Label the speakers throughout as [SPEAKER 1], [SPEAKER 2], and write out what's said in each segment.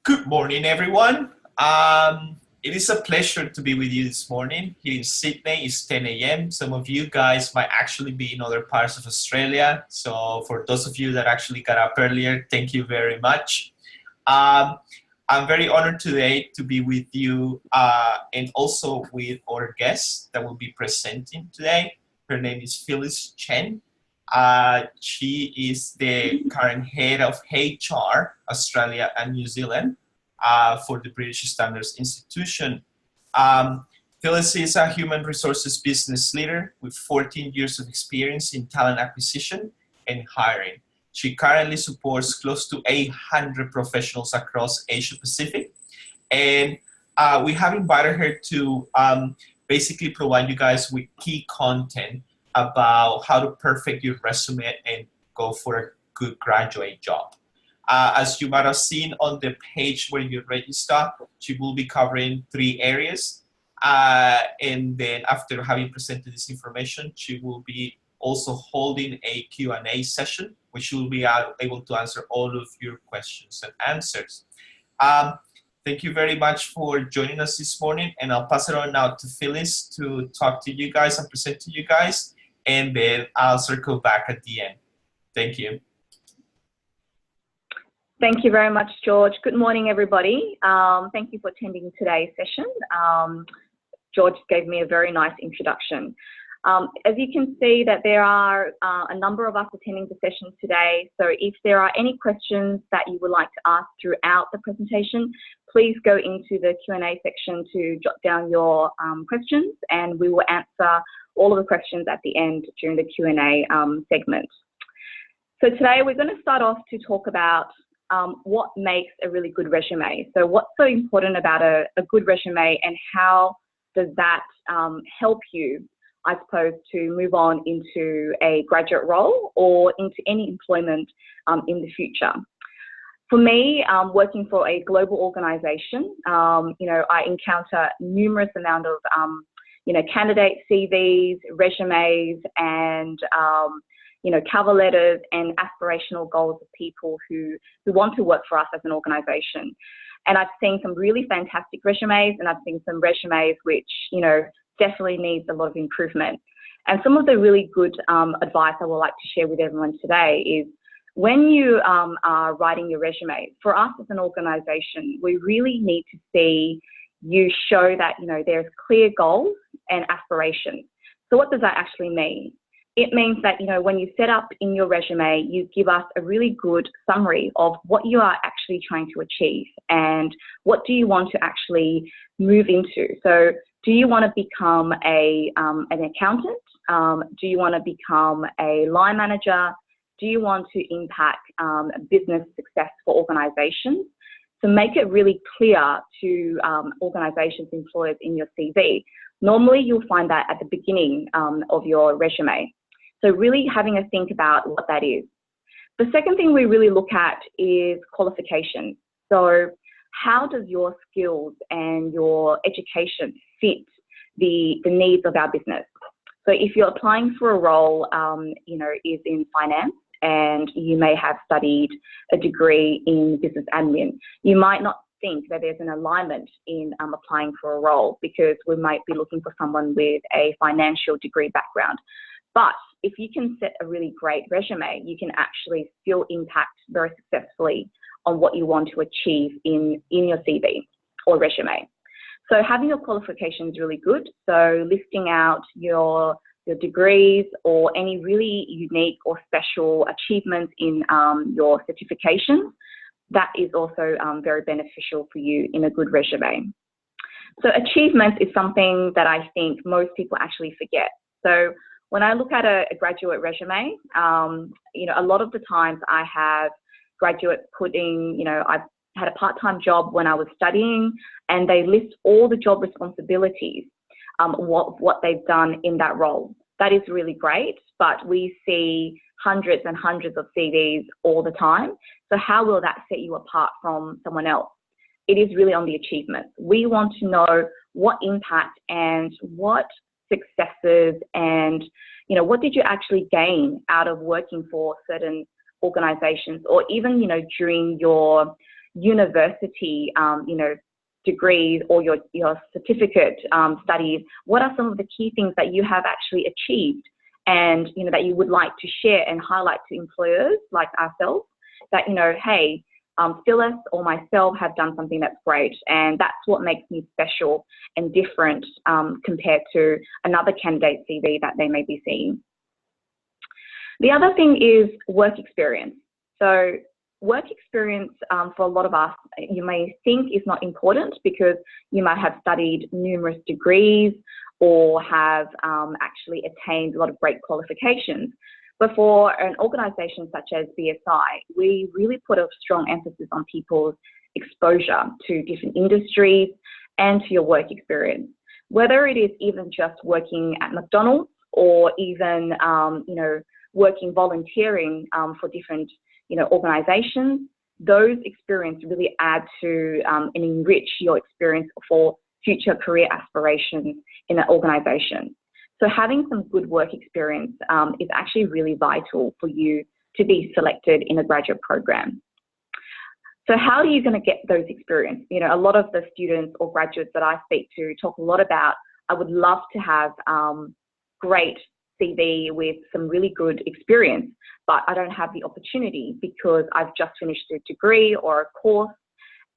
[SPEAKER 1] Good morning, everyone. It is a pleasure to be with you this morning. Here in Sydney, it's 10 a.m. Some of you guys might actually be in other parts of Australia. So for those of you that actually got up earlier, thank you very much. Um, I'm very honored today to be with you and also with our guest that will be presenting today. Her name is Phyllis Chen. She is the current head of HR Australia and New Zealand for the British Standards Institution. Phyllis is a human resources business leader with 14 years of experience in talent acquisition and hiring. She currently supports close to 800 professionals across Asia Pacific. And we have invited her to basically provide you guys with key content about how to perfect your resume and go for a good graduate job. As you might have seen on the page where you register, she will be covering 3 areas. And then after having presented this information, she will be also holding a Q&A session, which she will be able to answer all of your questions and answers. Thank you very much for joining us this morning, and I'll pass it on now to Phyllis to talk to you guys and present to you guys, and then I'll circle back at the end. Thank you.
[SPEAKER 2] Thank you very much, George. Good morning, everybody. Thank you for attending today's session. George gave me a very nice introduction. As you can see that there are a number of us attending the session today, so if there are any questions that you would like to ask throughout the presentation, please go into the Q&A section to jot down your questions, and we will answer all of the questions at the end during the Q&A segment. So today we're going to start off to talk about what makes a really good resume. So what's so important about a good resume, and how does that help you, I suppose, to move on into a graduate role or into any employment in the future. For me, working for a global organization, I encounter numerous amount of, candidate CVs, resumes, and, cover letters and aspirational goals of people who want to work for us as an organization. And I've seen some really fantastic resumes, and I've seen some resumes which, definitely needs a lot of improvement. And some of the really good advice I would like to share with everyone today is, when you are writing your resume, for us as an organization, we really need to see you show that, there's clear goals and aspirations. So what does that actually mean? It means that, when you set up in your resume, you give us a really good summary of what you are actually trying to achieve and what do you want to actually move into. So do you want to become an accountant? Do you want to become a line manager? Do you want to impact business success for organizations? So make it really clear to organizations, employers in your CV. Normally, you'll find that at the beginning of your resume. So really having a think about what that is. The second thing we really look at is qualifications. So how does your skills and your education fit the needs of our business? So if you're applying for a role, is in finance, and you may have studied a degree in business admin, you might not think that there's an alignment in applying for a role, because we might be looking for someone with a financial degree background. But if you can set a really great resume, you can actually still impact very successfully on what you want to achieve in your CV or resume. So having your qualifications is really good. So listing out your degrees or any really unique or special achievements in your certifications, that is also very beneficial for you in a good resume. So achievements is something that I think most people actually forget. So when I look at a graduate resume, a lot of the times I have graduates putting, I've had a part-time job when I was studying, and they list all the job responsibilities, what they've done in that role. That is really great, but we see hundreds and hundreds of CVs all the time. So how will that set you apart from someone else? It is really on the achievements. We want to know what impact and what successes and, what did you actually gain out of working for certain organizations, or even, during your university, degrees or your certificate studies, what are some of the key things that you have actually achieved and, that you would like to share and highlight to employers like ourselves that, hey, Phyllis or myself have done something that's great, and that's what makes me special and different compared to another candidate CV that they may be seeing. The other thing is work experience. So work experience for a lot of us, you may think is not important because you might have studied numerous degrees or have actually attained a lot of great qualifications. But for an organisation such as BSI, we really put a strong emphasis on people's exposure to different industries and to your work experience. Whether it is even just working at McDonald's or even, working volunteering for different, organisations, those experiences really add to and enrich your experience for future career aspirations in an organisation. So having some good work experience is actually really vital for you to be selected in a graduate program. So how are you going to get those experience? A lot of the students or graduates that I speak to talk a lot about, I would love to have great CV with some really good experience, but I don't have the opportunity because I've just finished a degree or a course.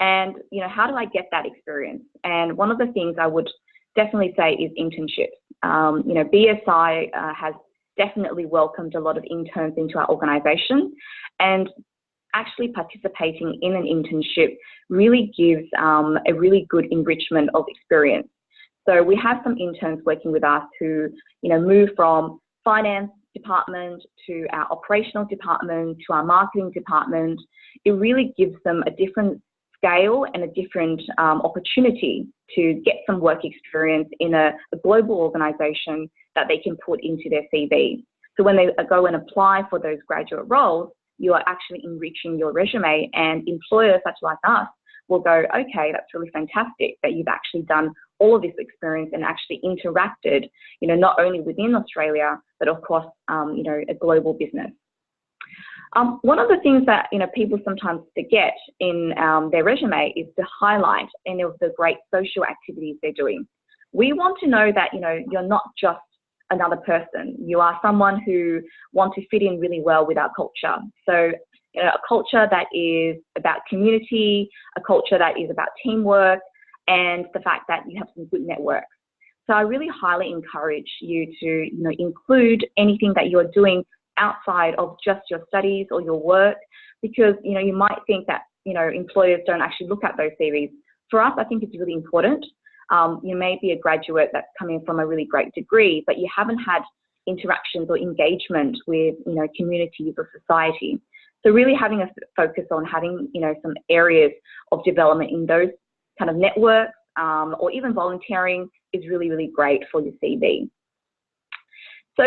[SPEAKER 2] And, how do I get that experience? And one of the things I would definitely say is internships. BSI has definitely welcomed a lot of interns into our organisation, and actually participating in an internship really gives a really good enrichment of experience. So we have some interns working with us who, move from finance department to our operational department to our marketing department. It really gives them a different scale and a different opportunity to get some work experience in a global organisation that they can put into their CV. So when they go and apply for those graduate roles, you are actually enriching your resume, and employers such like us will go, okay, that's really fantastic that you've actually done all of this experience and actually interacted, not only within Australia, but of course, a global business. One of the things that, people sometimes forget in their resume is to highlight any of the great social activities they're doing. We want to know that, you're not just another person. You are someone who wants to fit in really well with our culture. So, a culture that is about community, a culture that is about teamwork, and the fact that you have some good networks. So I really highly encourage you to, include anything that you're doing outside of just your studies or your work, because, you might think that, employers don't actually look at those CVs. For us, I think it's really important. You may be a graduate that's coming from a really great degree, but you haven't had interactions or engagement with, communities or society. So really having a focus on having, some areas of development in those kind of networks or even volunteering is really, really great for your CV. So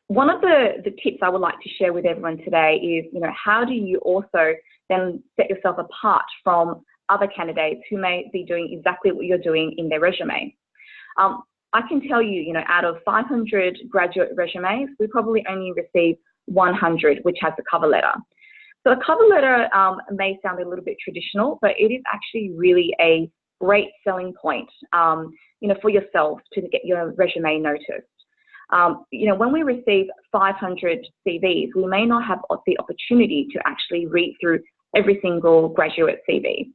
[SPEAKER 2] one of the tips I would like to share with everyone today is, how do you also then set yourself apart from other candidates who may be doing exactly what you're doing in their resume? I can tell you, out of 500 graduate resumes, we probably only receive 100 which has a cover letter. So a cover letter may sound a little bit traditional, but it is actually really a great selling point, for yourself to get your resume noticed. When we receive 500 CVs, we may not have the opportunity to actually read through every single graduate CV.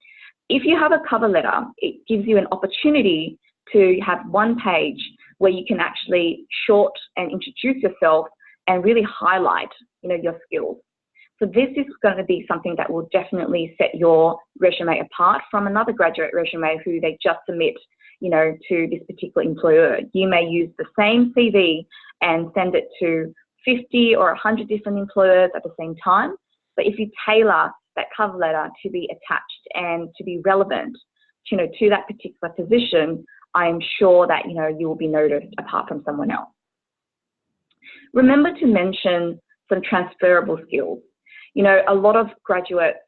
[SPEAKER 2] If you have a cover letter, it gives you an opportunity to have one page where you can actually short and introduce yourself and really highlight, your skills. So this is going to be something that will definitely set your resume apart from another graduate resume who they just submit, to this particular employer. You may use the same CV and send it to 50 or 100 different employers at the same time. But if you tailor that cover letter to be attached and to be relevant, to that particular position, I am sure that, you will be noticed apart from someone else. Remember to mention some transferable skills. A lot of graduates,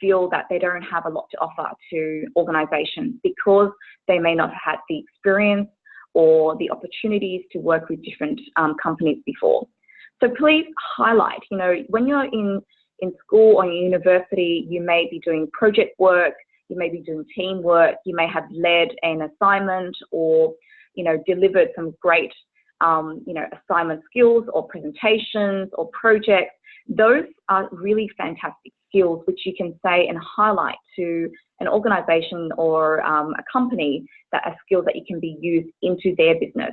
[SPEAKER 2] feel that they don't have a lot to offer to organisations because they may not have had the experience or the opportunities to work with different companies before. So please highlight, when you're in in school or in university, you may be doing project work, you may be doing teamwork, you may have led an assignment or, delivered some great, assignment skills or presentations or projects. Those are really fantastic skills which you can say and highlight to an organization or a company that are skills that you can be used into their business.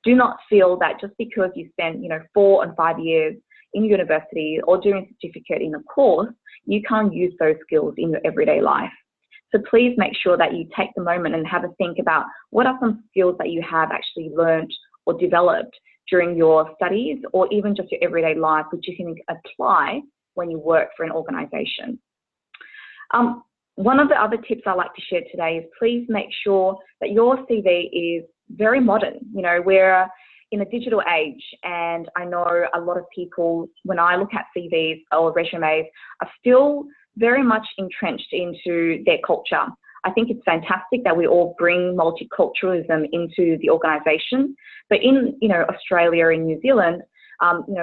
[SPEAKER 2] Do not feel that just because you spend 4 and 5 years in university or doing a certificate in a course, you can't use those skills in your everyday life. So please make sure that you take the moment and have a think about what are some skills that you have actually learned or developed during your studies or even just your everyday life, which you can apply when you work for an organization. One of the other tips I like to share today is please make sure that your CV is very modern. We're in a digital age, and I know a lot of people, when I look at CVs or resumes, are still very much entrenched into their culture. I think it's fantastic that we all bring multiculturalism into the organisation, but in Australia and New Zealand,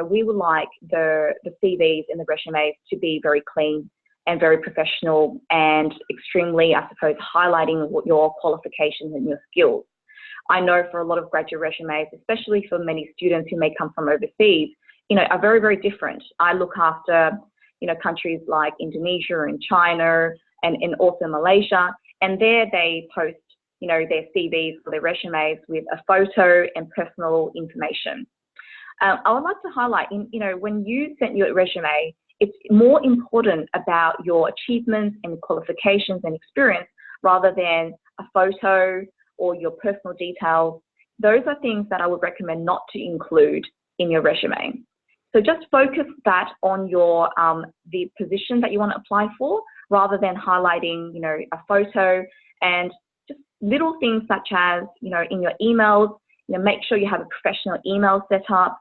[SPEAKER 2] we would like the CVs and the resumes to be very clean and very professional and extremely, I suppose, highlighting what your qualifications and your skills. I know for a lot of graduate resumes, especially for many students who may come from overseas, are very, very different. I look after, countries like Indonesia and China and also Malaysia, and there they post, their CVs or their resumes with a photo and personal information. I would like to highlight, when you send your resume, it's more important about your achievements and qualifications and experience rather than a photo or your personal details. Those are things that I would recommend not to include in your resume. So just focus that on your the position that you want to apply for rather than highlighting, a photo, and just little things such as, in your emails, make sure you have a professional email set up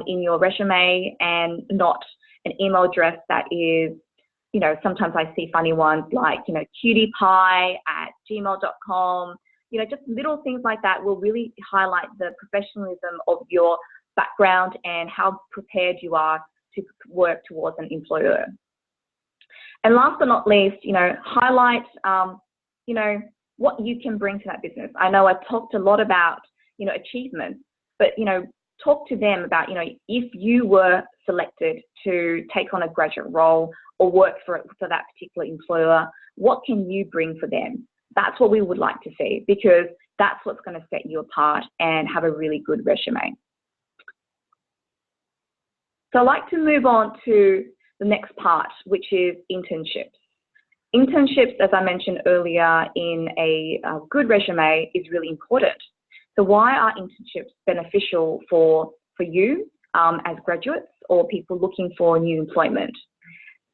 [SPEAKER 2] in your resume and not an email address that is, sometimes I see funny ones like, cutiepie@gmail.com. Just little things like that will really highlight the professionalism of your background and how prepared you are to work towards an employer. And last but not least, highlight, what you can bring to that business. I know I talked a lot about, achievements, but, talk to them about, if you were selected to take on a graduate role or work for that particular employer, what can you bring for them? That's what we would like to see, because that's what's going to set you apart and have a really good resume. So I'd like to move on to the next part, which is internships. Internships, as I mentioned earlier, in a good resume is really important. So why are internships beneficial for you as graduates or people looking for new employment?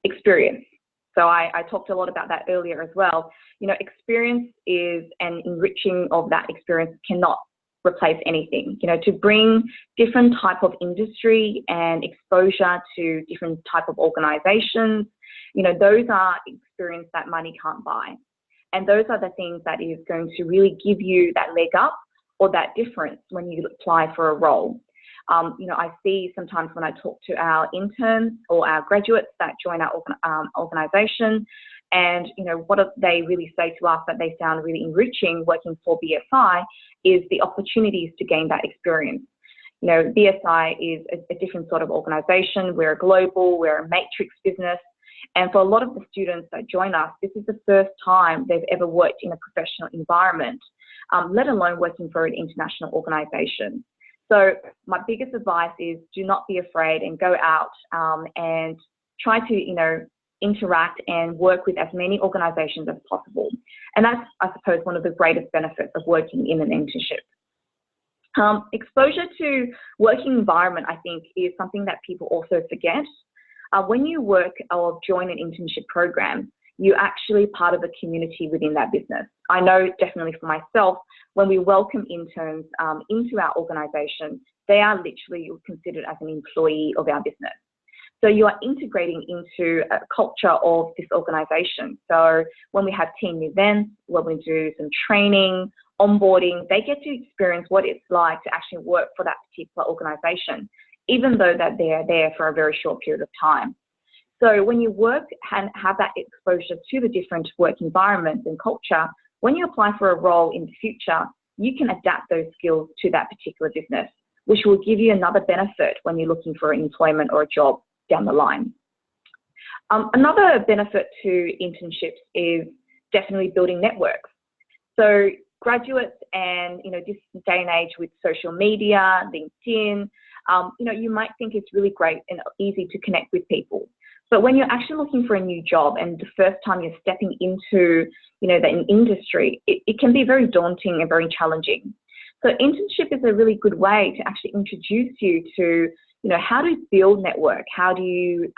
[SPEAKER 2] Experience. So I talked a lot about that earlier as well. Experience is, and enriching of that experience cannot replace anything. To bring different type of industry and exposure to different type of organizations, those are experience that money can't buy. And those are the things that is going to really give you that leg up or that difference when you apply for a role. I see sometimes when I talk to our interns or our graduates that join our organization, and what they really say to us that they found really enriching working for BSI is the opportunities to gain that experience. BSI is a different sort of organization. We're global, we're a matrix business. And for a lot of the students that join us, this is the first time they've ever worked in a professional environment, let alone working for an international organization. So my biggest advice is do not be afraid and go out and try to, interact and work with as many organizations as possible. And that's, I suppose, one of the greatest benefits of working in an internship. Exposure to working environment, I think, is something that people also forget. When you work or join an internship program, you're actually part of a community within that business. I know definitely for myself, when we welcome interns into our organization, they are literally considered as an employee of our business. So you are integrating into a culture of this organization. So when we have team events, when we do some training, onboarding, they get to experience what it's like to actually work for that particular organization, even though that they are there for a very short period of time. So when you work and have that exposure to the different work environments and culture, when you apply for a role in the future, you can adapt those skills to that particular business, which will give you another benefit when you're looking for employment or a job down the line. Another benefit to internships is definitely building networks. So graduates and, this day and age with social media, LinkedIn, you might think it's really great and easy to connect with people. But when you're actually looking for a new job and the first time you're stepping into, the industry, it can be very daunting and very challenging. So internship is a really good way to actually introduce you to, how to build network, how do you,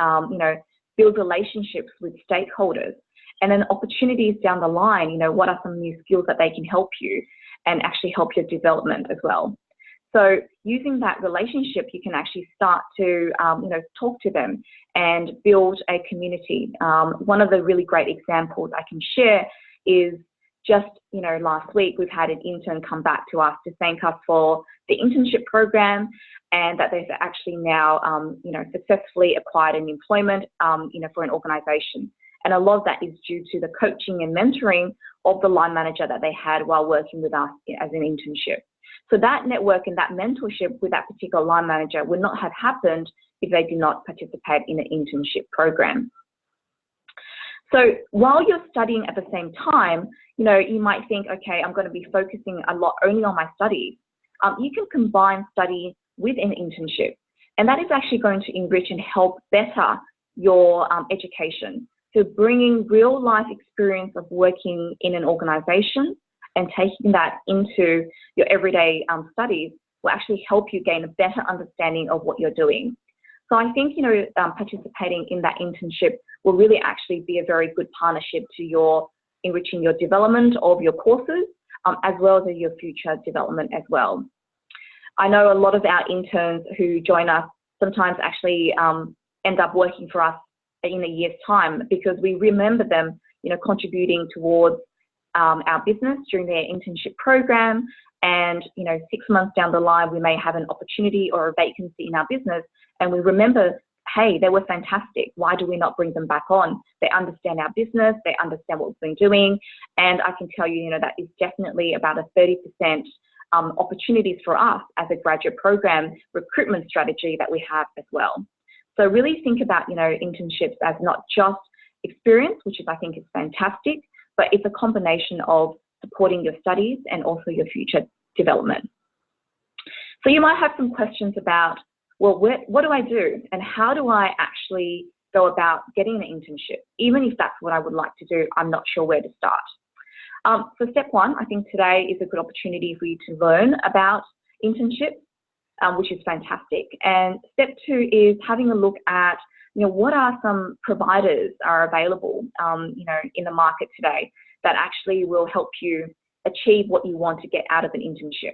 [SPEAKER 2] build relationships with stakeholders, and then opportunities down the line, what are some new skills that they can help you and actually help your development as well. So using that relationship, you can actually start to, talk to them and build a community. One of the really great examples I can share is just, last week we've had an intern come back to us to thank us for the internship program, and that they've actually now, successfully acquired an employment, for an organisation. And a lot of that is due to the coaching and mentoring of the line manager that they had while working with us as an internship. So that network and that mentorship with that particular line manager would not have happened if they did not participate in an internship program. So while you're studying at the same time, you might think, okay, I'm going to be focusing a lot only on my studies. You can combine study with an internship, and that is actually going to enrich and help better your education. So bringing real life experience of working in an organisation and taking that into your everyday studies will actually help you gain a better understanding of what you're doing. So I think, participating in that internship will really actually be a very good partnership to your enriching your development of your courses, as well as your future development as well. I know a lot of our interns who join us sometimes actually end up working for us in a year's time, because we remember them, contributing towards our business during their internship program. And, 6 months down the line, we may have an opportunity or a vacancy in our business, and we remember, hey, they were fantastic. Why do we not bring them back on? They understand our business, they understand what we've been doing. And I can tell you, that is definitely about a 30% opportunities for us as a graduate program recruitment strategy that we have as well. So really think about, internships as not just experience, which is, I think, is fantastic, but it's a combination of supporting your studies and also your future development. So you might have some questions about, well, what do I do and how do I actually go about getting an internship? Even if that's what I would like to do, I'm not sure where to start. So step one, I think today is a good opportunity for you to learn about internships, which is fantastic. And step two is having a look at, what are some providers are available, in the market today that actually will help you achieve what you want to get out of an internship.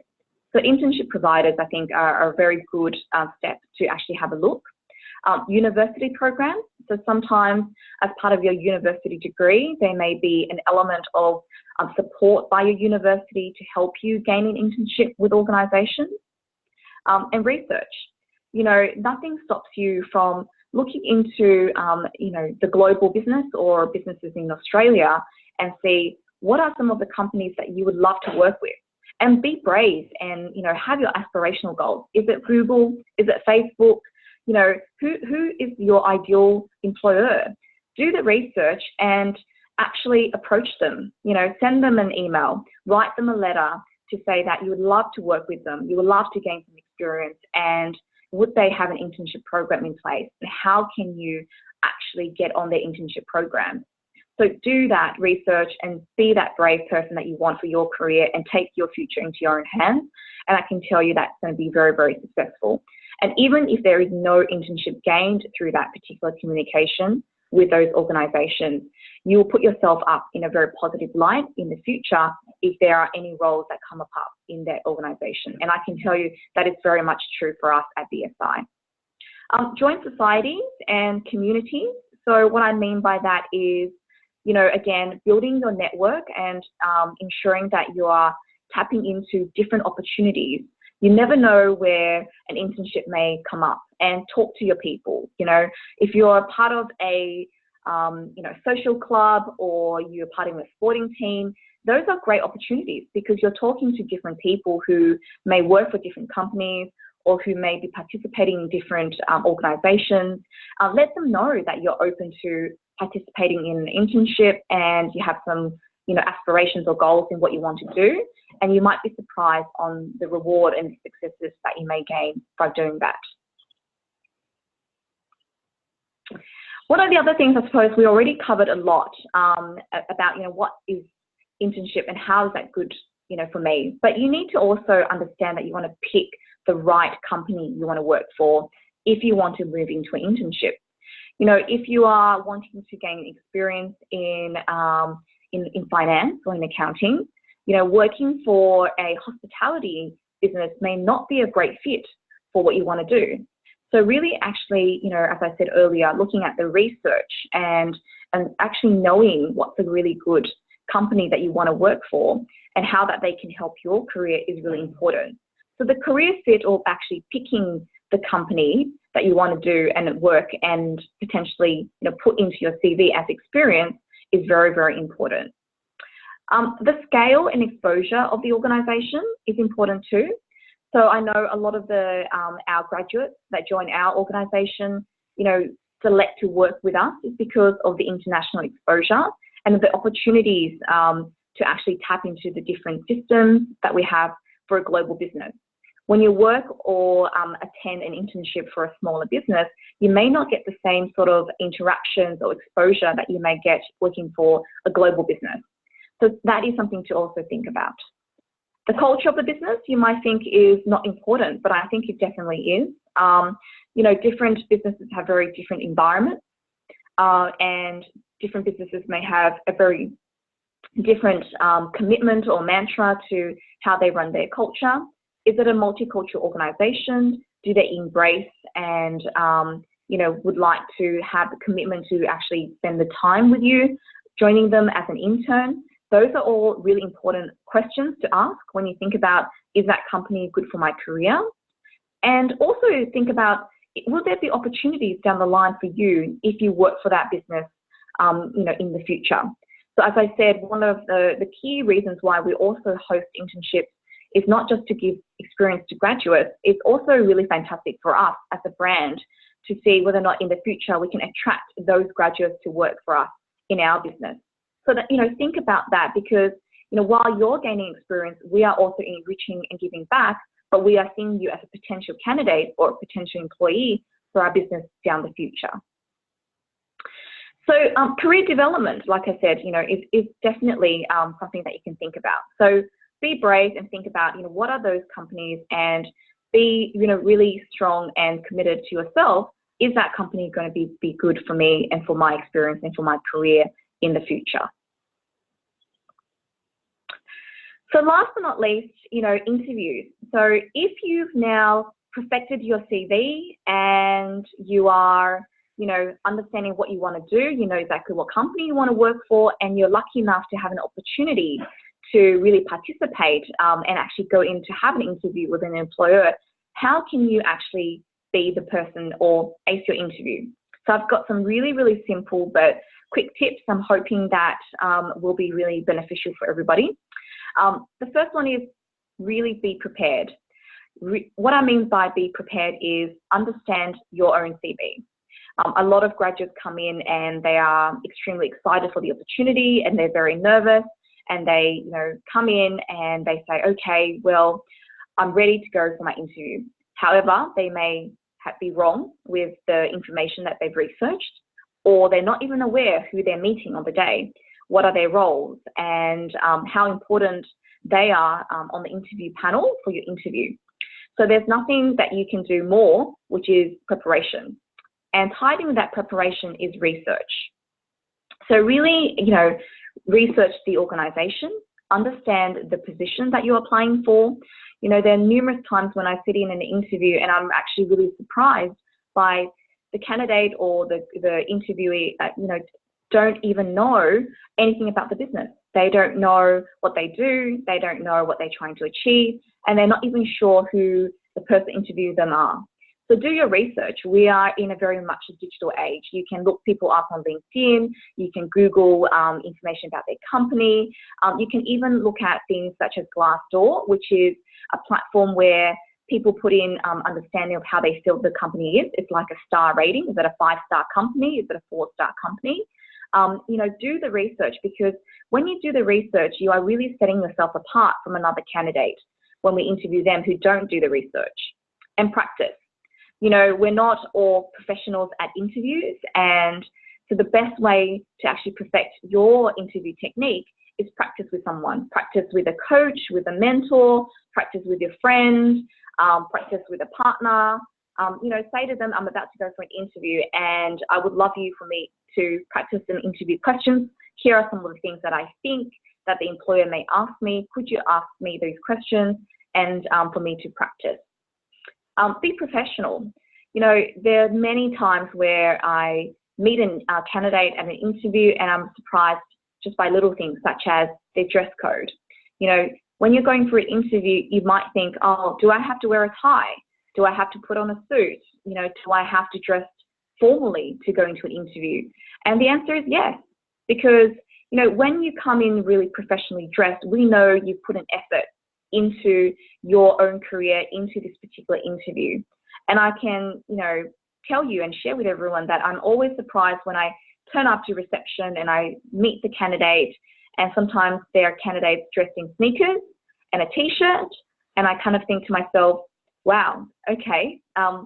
[SPEAKER 2] So internship providers, I think, are a very good step to actually have a look. University programs. So sometimes as part of your university degree, there may be an element of support by your university to help you gain an internship with organisations. And research. Nothing stops you from looking into, the global business or businesses in Australia and see what are some of the companies that you would love to work with. And be brave and, have your aspirational goals. Is it Google? Is it Facebook? Who is your ideal employer? Do the research and actually approach them. Send them an email, write them a letter to say that you would love to work with them, you would love to gain some experience, and would they have an internship program in place? And how can you actually get on their internship program? So do that research and be that brave person that you want for your career and take your future into your own hands. And I can tell you that's going to be very, very successful. And even if there is no internship gained through that particular communication with those organisations, you will put yourself up in a very positive light in the future if there are any roles that come up in that organisation. And I can tell you that is very much true for us at BSI. Join societies and communities. So what I mean by that is, again, building your network and ensuring that you are tapping into different opportunities You never know where an internship may come up, and talk to your people. You know, if you're a part of a social club, or you're part of a sporting team, those are great opportunities because you're talking to different people who may work for different companies or who may be participating in different organizations. Let them know that you're open to participating in an internship and you have some aspirations or goals in what you want to do, and you might be surprised on the reward and the successes that you may gain by doing that. One of the other things, I suppose, we already covered a lot about what is internship and how is that good for me, but you need to also understand that you want to pick the right company you want to work for if you want to move into an internship. If you are wanting to gain experience in finance or in accounting, working for a hospitality business may not be a great fit for what you want to do. So really actually, as I said earlier, looking at the research and actually knowing what's a really good company that you want to work for and how that they can help your career is really important. So the career fit, or actually picking the company that you want to do and work and potentially put into your CV as experience, is very, very important. The scale and exposure of the organisation is important too. So I know a lot of our graduates that join our organisation, select to work with us is because of the international exposure and the opportunities to actually tap into the different systems that we have for a global business. When you work or attend an internship for a smaller business, you may not get the same sort of interactions or exposure that you may get working for a global business. So that is something to also think about. The culture of the business you might think is not important, but I think it definitely is. Different businesses have very different environments, and different businesses may have a very different commitment or mantra to how they run their culture. Is it a multicultural organization? Do they embrace and, would like to have the commitment to actually spend the time with you, joining them as an intern? Those are all really important questions to ask when you think about, is that company good for my career? And also think about, will there be opportunities down the line for you if you work for that business, in the future? So as I said, one of the key reasons why we also host internships is not just to give experience to graduates, it's also really fantastic for us as a brand to see whether or not in the future we can attract those graduates to work for us in our business. So that, think about that, because, while you're gaining experience, we are also enriching and giving back, but we are seeing you as a potential candidate or a potential employee for our business down the future. So career development, like I said, is definitely something that you can think about. So be brave and think about, what are those companies, and be, really strong and committed to yourself. Is that company going to be good for me and for my experience and for my career in the future? So last but not least, interviews. So if you've now perfected your CV and you are, understanding what you want to do, you know exactly what company you want to work for, and you're lucky enough to have an opportunity to really participate and actually go in to have an interview with an employer, how can you actually be the person or ace your interview? So I've got some really, really simple but quick tips I'm hoping that will be really beneficial for everybody. The first one is really be prepared. What I mean by be prepared is understand your own CV. A lot of graduates come in and they are extremely excited for the opportunity and they're very nervous, and they come in and they say, okay, well, I'm ready to go for my interview. However, they may be wrong with the information that they've researched, or they're not even aware who they're meeting on the day, what are their roles, and how important they are on the interview panel for your interview. So there's nothing that you can do more, which is preparation. And tied in with that preparation is research. So really, research the organization, understand the position that you're applying for. There are numerous times when I sit in an interview and I'm actually really surprised by the candidate or the interviewee, don't even know anything about the business. They don't know what they do. They don't know what they're trying to achieve, and they're not even sure who the person interviewing them are. So do your research. We are in a very much a digital age. You can look people up on LinkedIn. You can Google information about their company. You can even look at things such as Glassdoor, which is a platform where people put in understanding of how they feel the company is. It's like a star rating. Is it a 5-star company? Is it a 4-star company? Do the research, because when you do the research, you are really setting yourself apart from another candidate when we interview them who don't do the research. And practice. We're not all professionals at interviews, and so the best way to actually perfect your interview technique is practice with someone. Practice with a coach, with a mentor, practice with your friend, practice with a partner. Say to them, I'm about to go for an interview and I would love for me to practice some interview questions. Here are some of the things that I think that the employer may ask me. Could you ask me those questions? And for me to practice. Be professional. There are many times where I meet a candidate at an interview and I'm surprised just by little things such as their dress code. When you're going for an interview, you might think, oh, do I have to wear a tie? Do I have to put on a suit? Do I have to dress formally to go into an interview? And the answer is yes, because, when you come in really professionally dressed, we know you've put an effort into your own career, into this particular interview. And I can, tell you and share with everyone that I'm always surprised when I turn up to reception and I meet the candidate, and sometimes there are candidates dressed in sneakers and a t-shirt, and I kind of think to myself, wow, okay,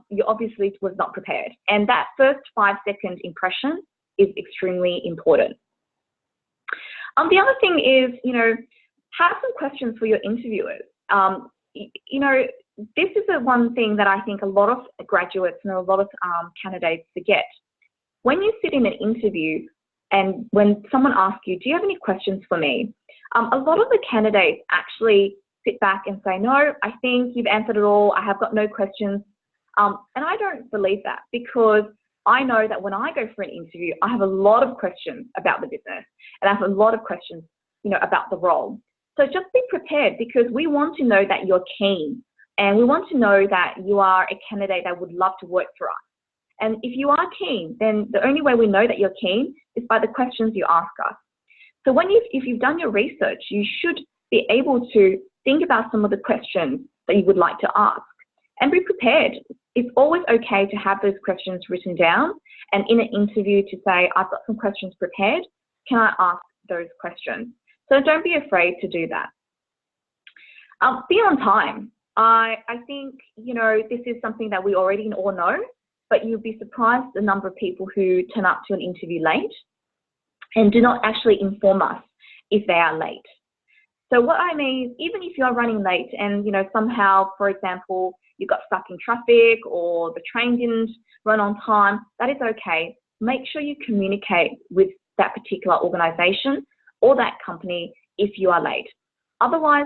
[SPEAKER 2] you obviously was not prepared. And that first 5-second impression is extremely important. The other thing is, have some questions for your interviewers. This is the one thing that I think a lot of graduates and a lot of candidates forget. When you sit in an interview and when someone asks you, do you have any questions for me? A lot of the candidates actually sit back and say, no, I think you've answered it all. I have got no questions. And I don't believe that, because I know that when I go for an interview, I have a lot of questions about the business and I have a lot of questions, about the role. So just be prepared, because we want to know that you're keen, and we want to know that you are a candidate that would love to work for us. And if you are keen, then the only way we know that you're keen is by the questions you ask us. So if you've done your research, you should be able to think about some of the questions that you would like to ask and be prepared. It's always okay to have those questions written down, and in an interview to say, I've got some questions prepared. Can I ask those questions? So don't be afraid to do that. Be on time. I think, this is something that we already all know, but you'll be surprised the number of people who turn up to an interview late and do not actually inform us if they are late. So what I mean is, even if you're running late and, somehow, for example, you got stuck in traffic or the train didn't run on time, that is okay. Make sure you communicate with that particular organization or that company if you are late. Otherwise,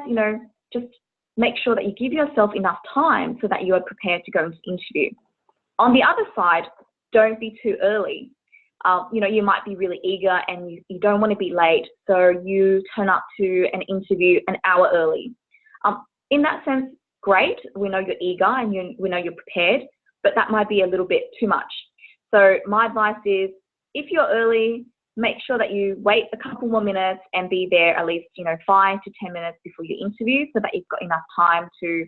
[SPEAKER 2] just make sure that you give yourself enough time so that you are prepared to go into the interview. On the other side, don't be too early. You might be really eager and you don't want to be late, so you turn up to an interview an hour early. In that sense, great, we know you're eager and we know you're prepared, but that might be a little bit too much. So my advice is, if you're early, make sure that you wait a couple more minutes and be there at least 5 to 10 minutes before your interview, so that you've got enough time to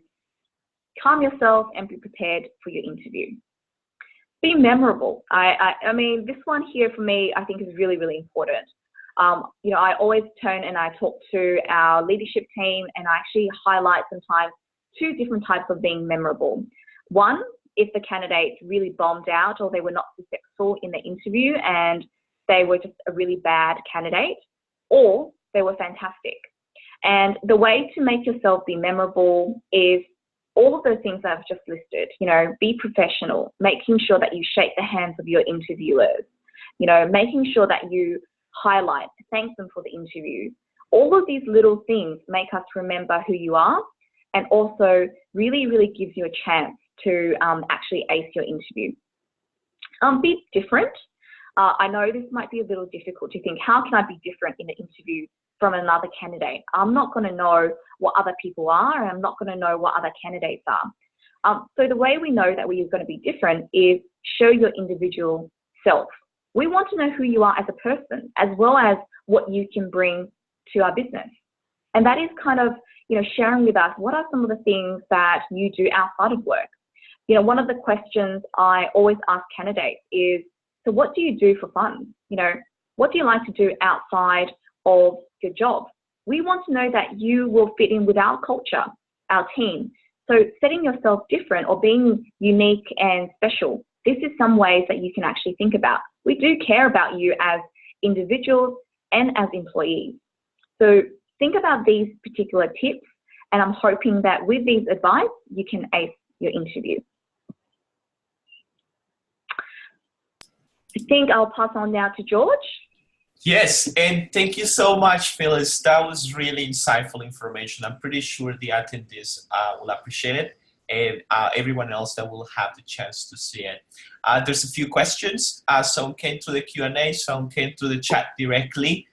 [SPEAKER 2] calm yourself and be prepared for your interview. Be memorable. I mean, this one here for me, I think is really, really important. I always turn and I talk to our leadership team, and I actually highlight sometimes 2 different types of being memorable. One, if the candidates really bombed out or they were not successful in the interview and they were just a really bad candidate, or they were fantastic. And the way to make yourself be memorable is all of those things that I've just listed. Be professional, making sure that you shake the hands of your interviewers, making sure that you highlight, thank them for the interview. All of these little things make us remember who you are, and also really, really gives you a chance to actually ace your interview. Be different. I know this might be a little difficult to think, how can I be different in the interview? from another candidate. I'm not going to know what other people are, and I'm not going to know what other candidates are. So the way we know that we are going to be different is show your individual self. We want to know who you are as a person, as well as what you can bring to our business. And that is kind of, sharing with us what are some of the things that you do outside of work. One of the questions I always ask candidates is, so what do you do for fun? What do you like to do outside of your job? We want to know that you will fit in with our culture, our team. So setting yourself different or being unique and special, this is some ways that you can actually think about. We do care about you as individuals and as employees. So think about these particular tips, and I'm hoping that with these advice, you can ace your interview. I think I'll pass on now to George.
[SPEAKER 1] Yes, and thank you so much, Phyllis. That was really insightful information. I'm pretty sure the attendees will appreciate it, and everyone else that will have the chance to see it. There's a few questions. Some came through the Q&A, some came through the chat directly.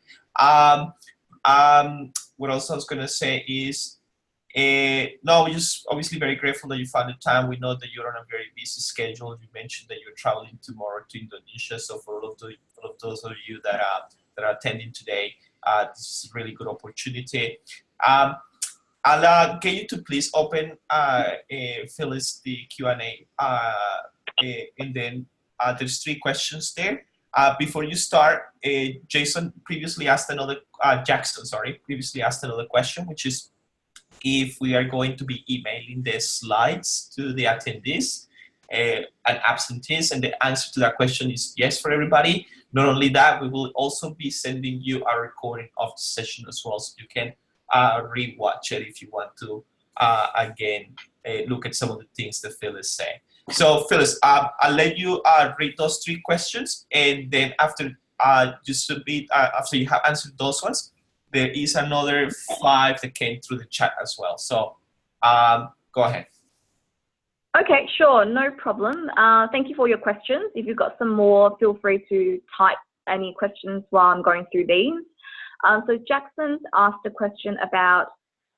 [SPEAKER 1] What else I was going to say is, no, we're just obviously very grateful that you found the time. We know that you're on a very busy schedule. You mentioned that you're traveling tomorrow to Indonesia. So for all of those of you that are attending today, this is a really good opportunity. I'll get you to please open, Phyllis, the Q&A, and then there's 3 questions there. Before you start, Jackson previously asked another question, which is if we are going to be emailing the slides to the attendees and absentees, and the answer to that question is yes for everybody. Not only that, we will also be sending you a recording of the session as well, so you can re-watch it if you want to, again, look at some of the things that Phyllis is saying. So Phyllis, I'll let you read those 3 questions, and then after after you have answered those ones, there is another 5 that came through the chat as well. So go ahead.
[SPEAKER 2] Okay, sure, no problem. Thank you for your questions. If you've got some more, feel free to type any questions while I'm going through these. So Jackson's asked a question about,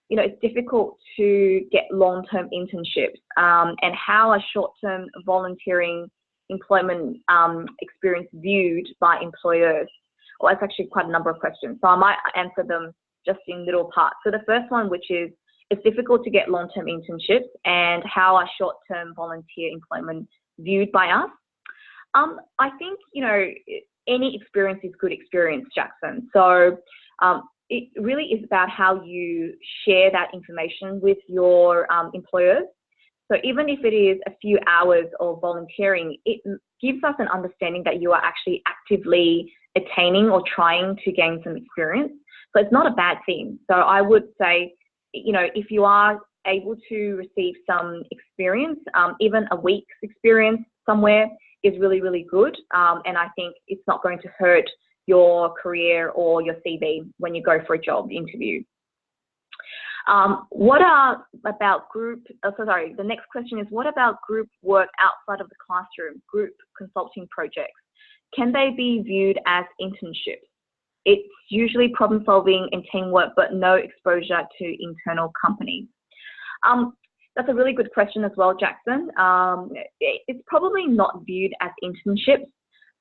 [SPEAKER 2] it's difficult to get long-term internships and how a short-term volunteering employment experience viewed by employers. Well, it's actually quite a number of questions, so I might answer them just in little parts. So the first one, which is, it's difficult to get long-term internships and how are short-term volunteer employment viewed by us? I think, any experience is good experience, Jackson. So it really is about how you share that information with your employers. So even if it is a few hours of volunteering, it gives us an understanding that you are actually actively attaining or trying to gain some experience. So it's not a bad thing. So I would say, if you are able to receive some experience, even a week's experience somewhere is really, really good. And I think it's not going to hurt your career or your CV when you go for a job interview. The next question is, what about group work outside of the classroom, group consulting projects? Can they be viewed as internships? It's usually problem solving and teamwork, but no exposure to internal companies. That's a really good question as well, Jackson. It's probably not viewed as internships,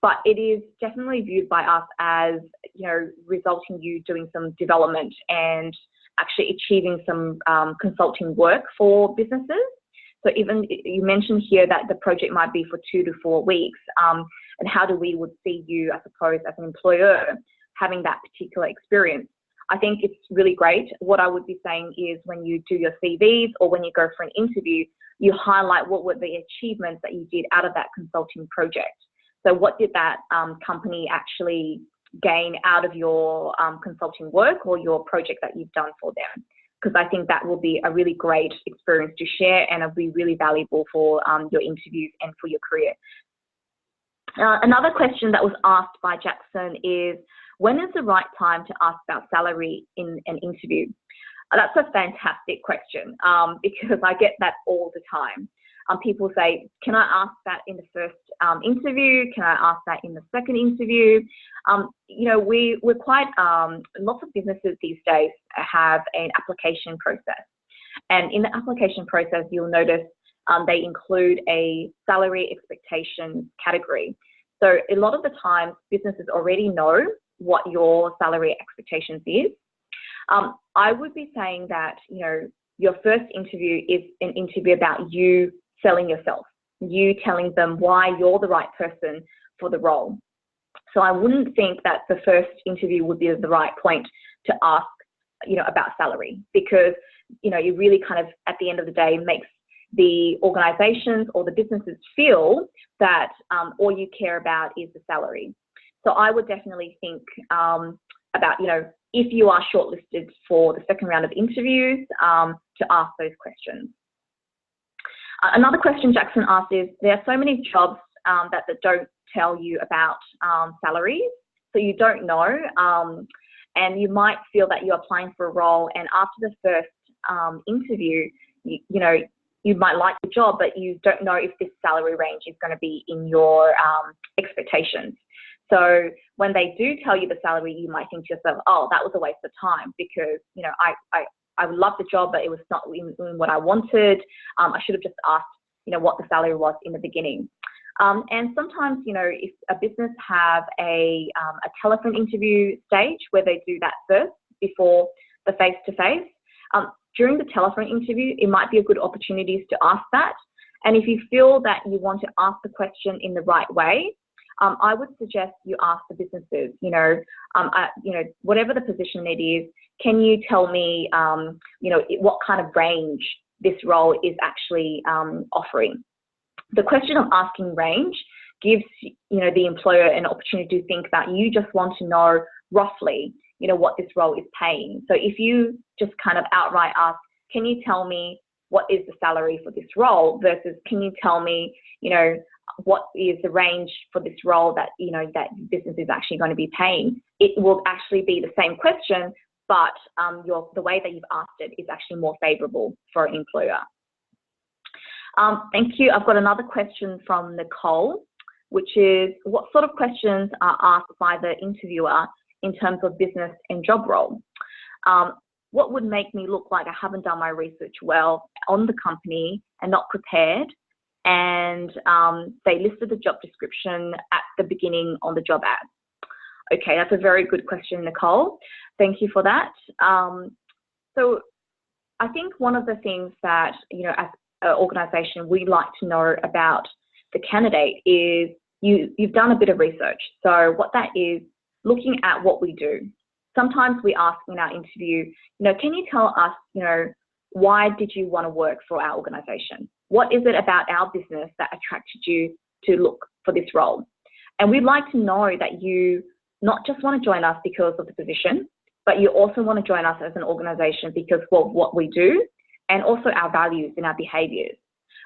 [SPEAKER 2] but it is definitely viewed by us as, resulting you doing some development and actually achieving some consulting work for businesses. So even you mentioned here that the project might be for 2 to 4 weeks, and how we would see you, I suppose, as an employer having that particular experience. I think it's really great. What I would be saying is when you do your CVs or when you go for an interview, you highlight what were the achievements that you did out of that consulting project. So what did that company actually gain out of your consulting work or your project that you've done for them? Because I think that will be a really great experience to share and it'll be really valuable for your interviews and for your career. Another question that was asked by Jackson is, when is the right time to ask about salary in an interview? That's a fantastic question because I get that all the time. People say, can I ask that in the first interview? Can I ask that in the second interview? We're quite, lots of businesses these days have an application process. And in the application process, you'll notice they include a salary expectations category. So a lot of the times, businesses already know what your salary expectations is. I would be saying that, your first interview is an interview about you selling yourself, you telling them why you're the right person for the role. So I wouldn't think that the first interview would be the right point to ask, about salary, because, it really kind of, at the end of the day, makes the organizations or the businesses feel that all you care about is the salary. So I would definitely think about, if you are shortlisted for the second round of interviews, to ask those questions. Another question Jackson asked is, there are so many jobs that don't tell you about salaries, so you don't know, and you might feel that you're applying for a role, and after the first interview, you might like the job, but you don't know if this salary range is going to be in your expectations. So when they do tell you the salary, you might think to yourself, oh, that was a waste of time, because, I would love the job, but it was not in what I wanted. I should have just asked, what the salary was in the beginning. And sometimes, if a business have a telephone interview stage where they do that first before the face-to-face, during the telephone interview, it might be a good opportunity to ask that. And if you feel that you want to ask the question in the right way, I would suggest you ask the businesses, whatever the position it is, can you tell me, what kind of range this role is actually offering? The question of asking range gives, the employer an opportunity to think that you just want to know roughly, what this role is paying. So if you just kind of outright ask, can you tell me what is the salary for this role, versus can you tell me, what is the range for this role that, that business is actually going to be paying, it will actually be the same question, but the way that you've asked it is actually more favorable for an employer. Thank you. I've got another question from Nicole, which is, what sort of questions are asked by the interviewer in terms of business and job role? What would make me look like I haven't done my research well on the company and not prepared? And they listed the job description at the beginning on the job ad. Okay, that's a very good question, Nicole. Thank you for that. So I think one of the things that, as an organisation, we like to know about the candidate is you've done a bit of research. So what that is, looking at what we do. Sometimes we ask in our interview, can you tell us, why did you want to work for our organisation? What is it about our business that attracted you to look for this role? And we'd like to know that you not just want to join us because of the position, but you also want to join us as an organisation because of what we do and also our values and our behaviours.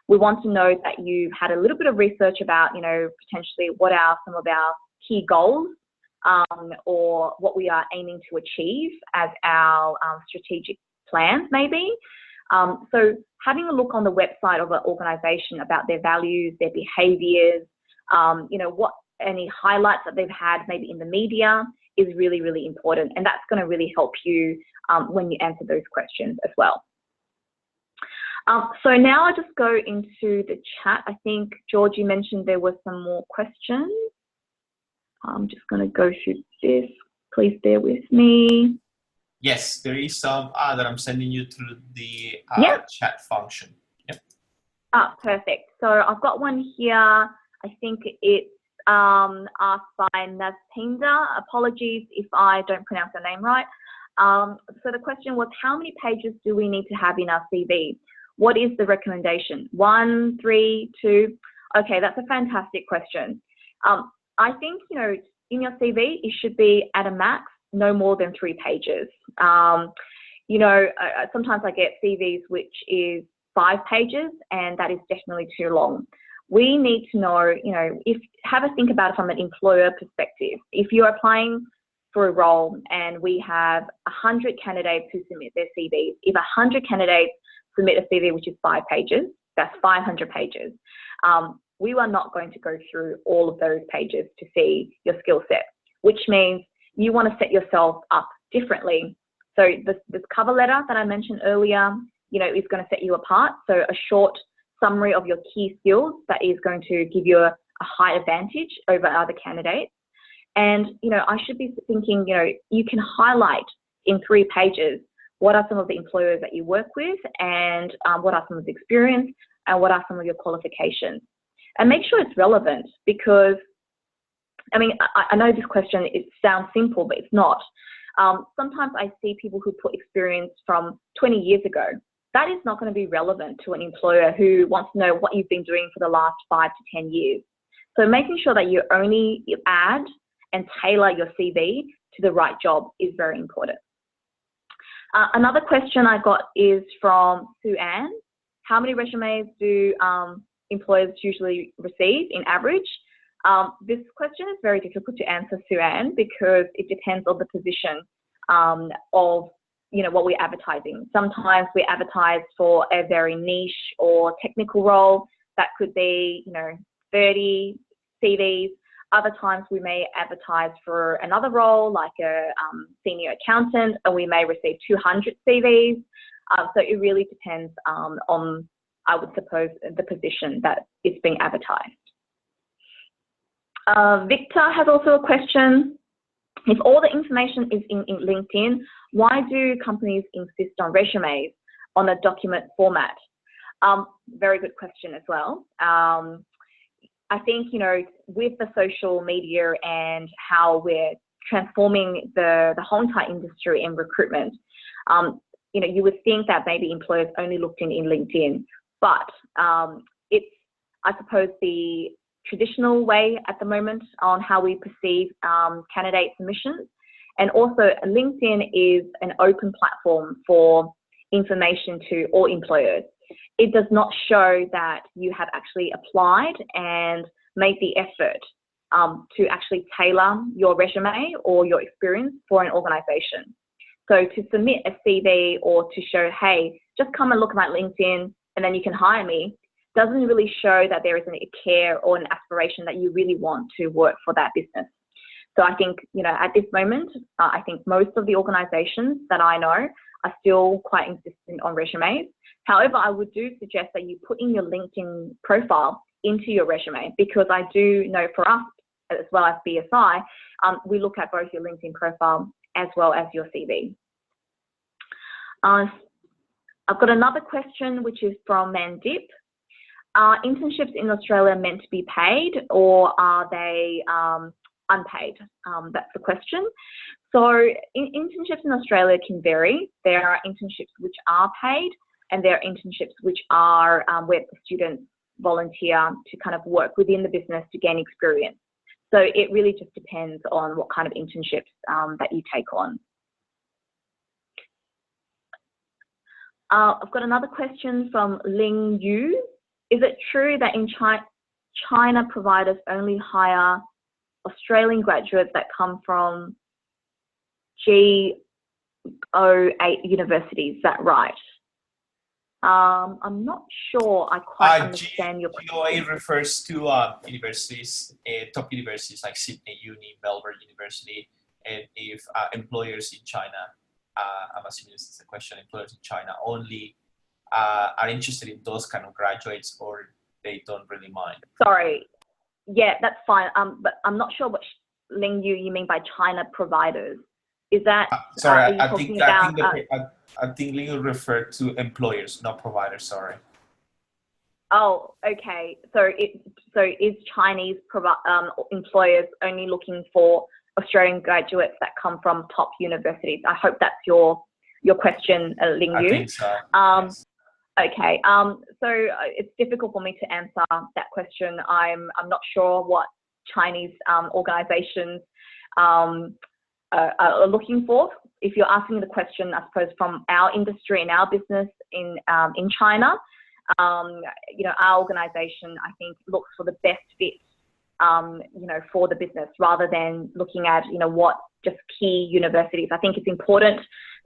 [SPEAKER 2] We want to know that you've had a little bit of research about, potentially what are some of our key goals, or what we are aiming to achieve as our strategic plans, maybe. So having a look on the website of an organisation about their values, their behaviours, what any highlights that they've had maybe in the media is really, really important. And that's going to really help you when you answer those questions as well. So now I'll just go into the chat. I think, George, you mentioned there were some more questions. I'm just going to go through this. Please bear with me.
[SPEAKER 1] Yes, there is some that I'm sending you through the chat function. Yep.
[SPEAKER 2] Perfect. So I've got one here. I think it's asked by Nazpinda. Apologies if I don't pronounce her name right. So the question was, how many pages do we need to have in our CV? What is the recommendation? 1, 3, 2? Okay, that's a fantastic question. I think, in your CV, it should be at a max, no more than 3 pages. Sometimes I get CVs which is 5 pages, and that is definitely too long. We need to know, have a think about it from an employer perspective. If you're applying for a role and we have 100 candidates who submit their CVs, if 100 candidates submit a CV which is 5 pages, That's 500 pages. We are not going to go through all of those pages to see your skill set, which means you want to set yourself up differently. So this cover letter that I mentioned earlier, is going to set you apart. So a short summary of your key skills that is going to give you a high advantage over other candidates. And, I should be thinking, you can highlight in 3 pages what are some of the employers that you work with, and what are some of the experience, and what are some of your qualifications. And make sure it's relevant, because, I know this question, it sounds simple, but it's not. Sometimes I see people who put experience from 20 years ago. That is not going to be relevant to an employer who wants to know what you've been doing for the last 5 to 10 years. So making sure that you only add and tailor your CV to the right job is very important. Another question I got is from Sue Ann. How many resumes do employers usually receive in average? This question is very difficult to answer, Sue Ann, because it depends on the position of what we're advertising. Sometimes we advertise for a very niche or technical role that could be 30 CVs. Other times we may advertise for another role like a senior accountant, and we may receive 200 CVs. So it really depends on, I would suppose, the position that is being advertised. Victor has also a question. If all the information is in LinkedIn, why do companies insist on resumes on a document format? Very good question as well. I think, with the social media and how we're transforming the whole entire industry and recruitment, you would think that maybe employers only looked in LinkedIn, but it's, I suppose, the traditional way at the moment on how we perceive candidate submissions. And also LinkedIn is an open platform for information to all employers. It does not show that you have actually applied and made the effort to actually tailor your resume or your experience for an organization. So to submit a CV or to show, hey, just come and look at my LinkedIn and then you can hire me, doesn't really show that there is a care or an aspiration that you really want to work for that business. So I think, at this moment, I think most of the organizations that I know are still quite insistent on resumes. However, I would do suggest that you put in your LinkedIn profile into your resume, because I do know for us, as well as BSI, we look at both your LinkedIn profile as well as your CV. I've got another question, which is from Mandip. Are internships in Australia meant to be paid, or are they unpaid? That's the question. So internships in Australia can vary. There are internships which are paid, and there are internships which are where the students volunteer to kind of work within the business to gain experience. So it really just depends on what kind of internships that you take on. I've got another question from Ling Yu. Is it true that in China providers only hire Australian graduates that come from GO8 universities? Is that right? I'm not sure I quite understand your question.
[SPEAKER 1] GO8 refers to universities, top universities like Sydney Uni, Melbourne University, and if employers in China, I'm assuming this is the question, employers in China only are interested in those kind of graduates, or they don't really mind?
[SPEAKER 2] Sorry, yeah, that's fine. But I'm not sure what Ling Yu you mean by China providers. Is that
[SPEAKER 1] sorry? I think Ling Yu referred to employers, not providers. Sorry.
[SPEAKER 2] Oh, okay. So is Chinese employers only looking for Australian graduates that come from top universities? I hope that's your question, Ling Yu.
[SPEAKER 1] I think so. Yes.
[SPEAKER 2] Okay. So it's difficult for me to answer that question. I'm not sure what Chinese organizations are looking for. If you're asking the question, I suppose, from our industry and our business in China, our organization, I think, looks for the best fit, for the business, rather than looking at, what just key universities. I think it's important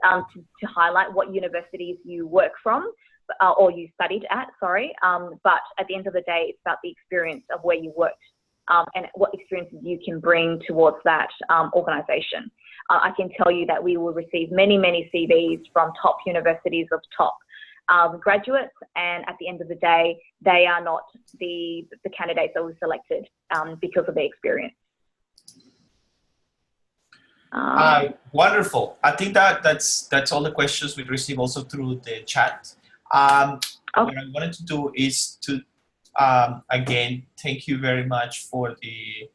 [SPEAKER 2] to highlight what universities you work from or you studied at, sorry. But at the end of the day, it's about the experience of where you worked and what experiences you can bring towards that organisation. I can tell you that we will receive many, many CVs from top universities of top graduates, and at the end of the day, they are not the candidates that were selected because of their experience.
[SPEAKER 1] Wonderful. I think that's all the questions we received also through the chat. What I wanted to do is to again thank you very much for the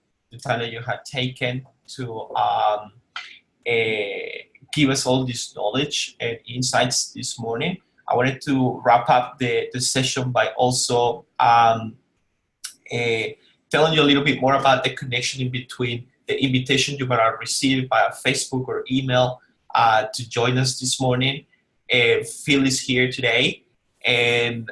[SPEAKER 1] time that you had taken to give us all this knowledge and insights this morning. I wanted to wrap up the session by also telling you a little bit more about the connection in between the invitation you might have received via Facebook or email to join us this morning. Phil is here today, and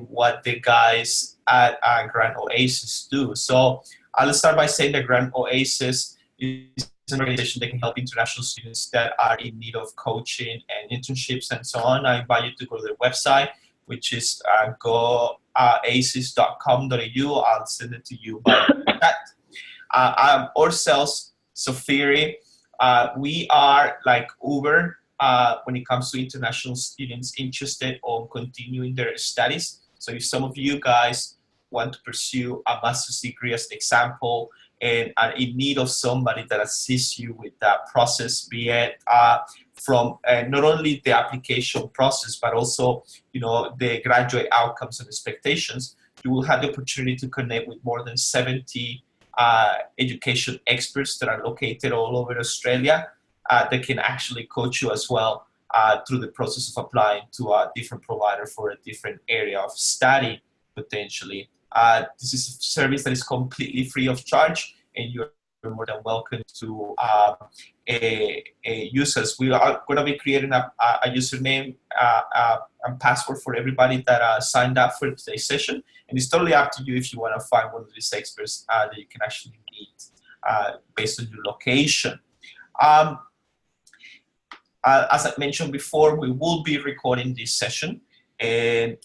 [SPEAKER 1] what the guys at Grand Oasis do. So I'll start by saying that Grand Oasis is an organization that can help international students that are in need of coaching and internships and so on. I invite you to go to their website, which is goasis.com.au. I'll send it to you by chat. Ourselves, Safiri, we are like Uber when it comes to international students interested on continuing their studies. So if some of you guys want to pursue a master's degree as an example and are in need of somebody that assists you with that process, be it from not only the application process, but also, you know, the graduate outcomes and expectations, you will have the opportunity to connect with more than 70 education experts that are located all over Australia that can actually coach you as well through the process of applying to a different provider for a different area of study, potentially. This is a service that is completely free of charge, and you're more than welcome to use us. We are going to be creating a username and password for everybody that signed up for today's session, and it's totally up to you if you want to find one of these experts that you can actually meet based on your location. As I mentioned before, we will be recording this session. And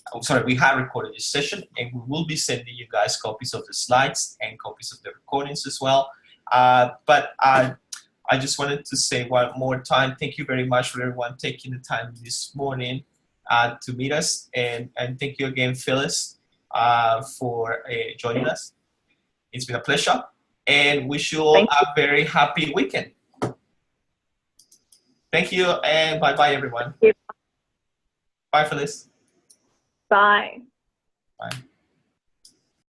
[SPEAKER 1] we have recorded this session, and we will be sending you guys copies of the slides and copies of the recordings as well. But I just wanted to say one more time, thank you very much for everyone taking the time this morning to meet us, and thank you again, Phyllis, for joining us. It's been a pleasure, and wish you all a very happy weekend. Thank you, and bye-bye, everyone. Bye, Phyllis.
[SPEAKER 2] Bye.
[SPEAKER 1] Bye.